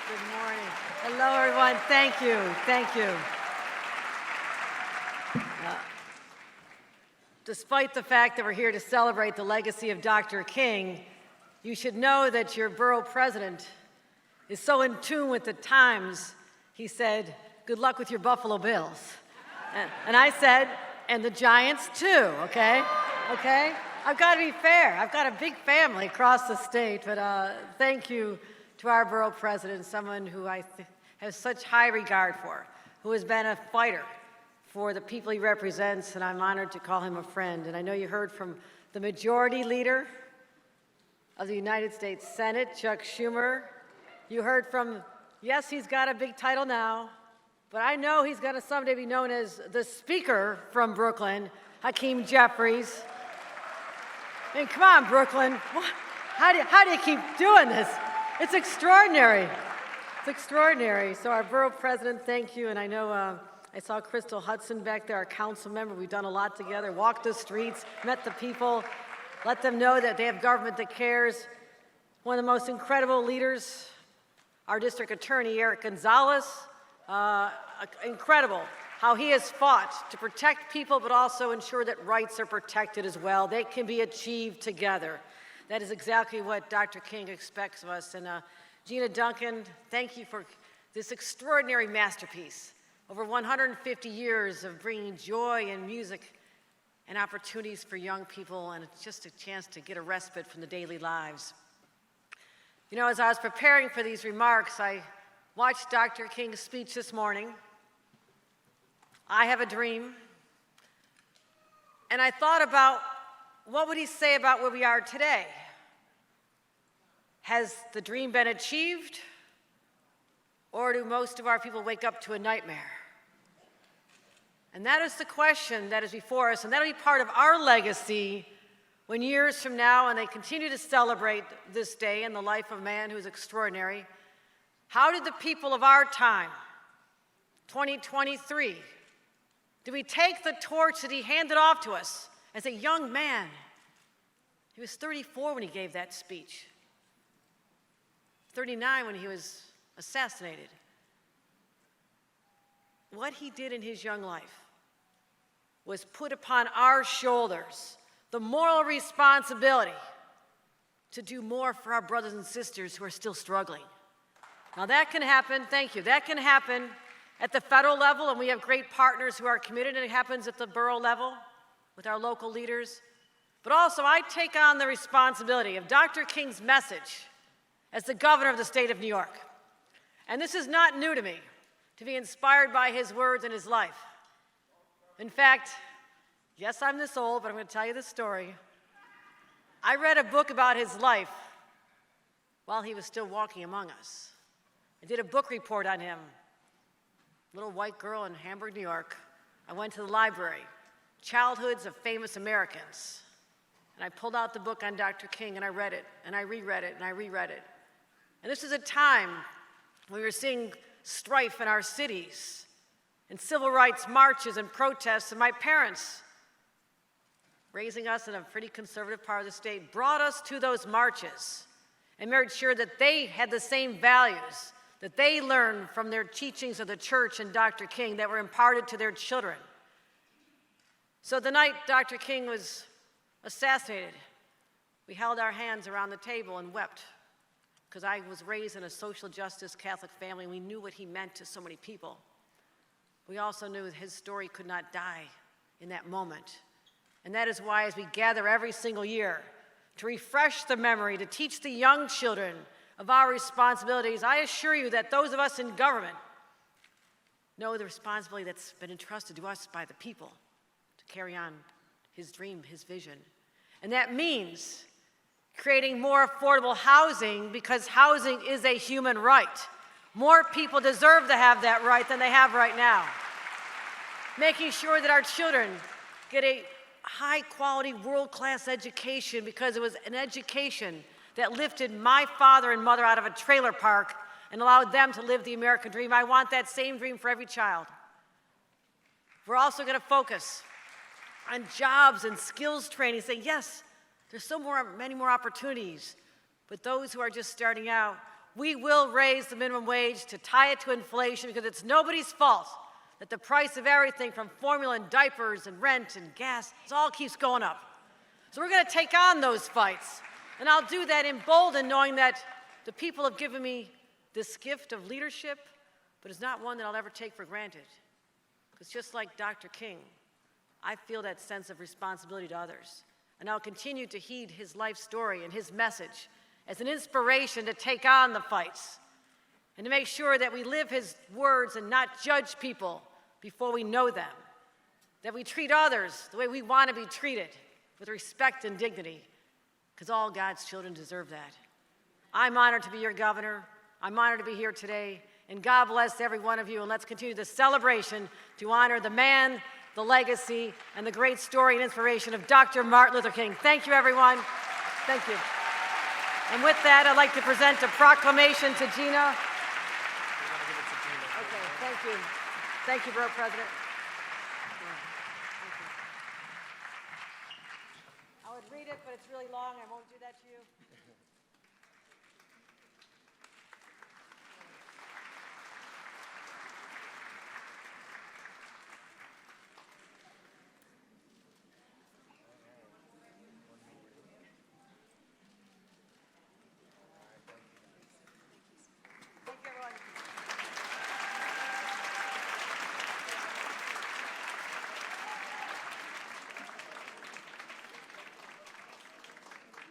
Good morning. Hello, everyone. Thank you. Thank you. Despite the fact that we're here to celebrate the legacy of Dr. King, you should know that your borough president is so in tune with the times, he said, good luck with your Buffalo Bills. And I said, and the Giants too, okay? Okay? I've got to be fair. I've got a big family across the state, but thank you to our borough president, someone who I have such high regard for, who has been a fighter for the people he represents, and I'm honored to call him a friend. And I know you heard from the majority leader of the United States Senate, Chuck Schumer. You heard from, yes, he's got a big title now, but I know he's going to someday be known as the Speaker from Brooklyn, Hakeem Jeffries. I mean, come on, Brooklyn. How do you keep doing this? It's extraordinary. It's extraordinary. So our borough president, thank you. And I know I saw Crystal Hudson back there, our council member. We've done a lot together, walked the streets, met the people, let them know that they have government that cares. One of the most incredible leaders, our district attorney, Eric Gonzalez. Incredible how he has fought to protect people, but also ensure that rights are protected as well. They can be achieved together. That is exactly what Dr. King expects of us. And Gina Duncan, thank you for this extraordinary masterpiece. Over 150 years of bringing joy and music and opportunities for young people, and it's just a chance to get a respite from the daily lives. You know, as I was preparing for these remarks, I watched Dr. King's speech this morning. I have a dream. And I thought about what would he say about where we are today? Has the dream been achieved? Or do most of our people wake up to a nightmare? And that is the question that is before us, and that'll be part of our legacy when years from now, and they continue to celebrate this day in the life of a man who's extraordinary. How did the people of our time, 2023, do we take the torch that he handed off to us as a young man? He was 34 when he gave that speech, 39 when he was assassinated. What he did in his young life was put upon our shoulders the moral responsibility to do more for our brothers and sisters who are still struggling. Now that can happen, thank you, that can happen at the federal level, and we have great partners who are committed, and it happens at the borough level with our local leaders. But also, I take on the responsibility of Dr. King's message as the governor of the state of New York. And this is not new to me, to be inspired by his words and his life. In fact, yes, I'm this old, but I'm going to tell you this story. I read a book about his life while he was still walking among us. I did a book report on him. Little white girl in Hamburg, New York. I went to the library, Childhoods of Famous Americans. And I pulled out the book on Dr. King, and I read it, and I reread it, and I reread it. And this is a time when we were seeing strife in our cities, and civil rights marches and protests, and my parents, raising us in a pretty conservative part of the state, brought us to those marches and made sure that they had the same values that they learned from their teachings of the church and Dr. King that were imparted to their children. So the night Dr. King was assassinated, we held our hands around the table and wept, because I was raised in a social justice Catholic family, and we knew what he meant to so many people. We also knew that his story could not die in that moment. And that is why, as we gather every single year to refresh the memory, to teach the young children of our responsibilities, I assure you that those of us in government know the responsibility that's been entrusted to us by the people to carry on his dream, his vision. And that means creating more affordable housing, because housing is a human right. More people deserve to have that right than they have right now. Making sure that our children get a high-quality, world-class education, because it was an education that lifted my father and mother out of a trailer park and allowed them to live the American dream. I want that same dream for every child. We're also going to focus on jobs and skills training, saying, yes, there's many more opportunities, but those who are just starting out, we will raise the minimum wage to tie it to inflation because it's nobody's fault that the price of everything from formula and diapers and rent and gas, it all keeps going up. So we're going to take on those fights. And I'll do that emboldened knowing that the people have given me this gift of leadership, but it's not one that I'll ever take for granted. Because just like Dr. King, I feel that sense of responsibility to others. And I'll continue to heed his life story and his message as an inspiration to take on the fights and to make sure that we live his words and not judge people before we know them, that we treat others the way we want to be treated, with respect and dignity, because all God's children deserve that. I'm honored to be your governor. I'm honored to be here today, and God bless every one of you, and let's continue the celebration to honor the man, the legacy, and the great story and inspiration of Dr. Martin Luther King. Thank you, everyone. Thank you. And with that, I'd like to present a proclamation to Gina. Okay, thank you. Thank you, Borough President. I would read it, but it's really long. I won't do that to you.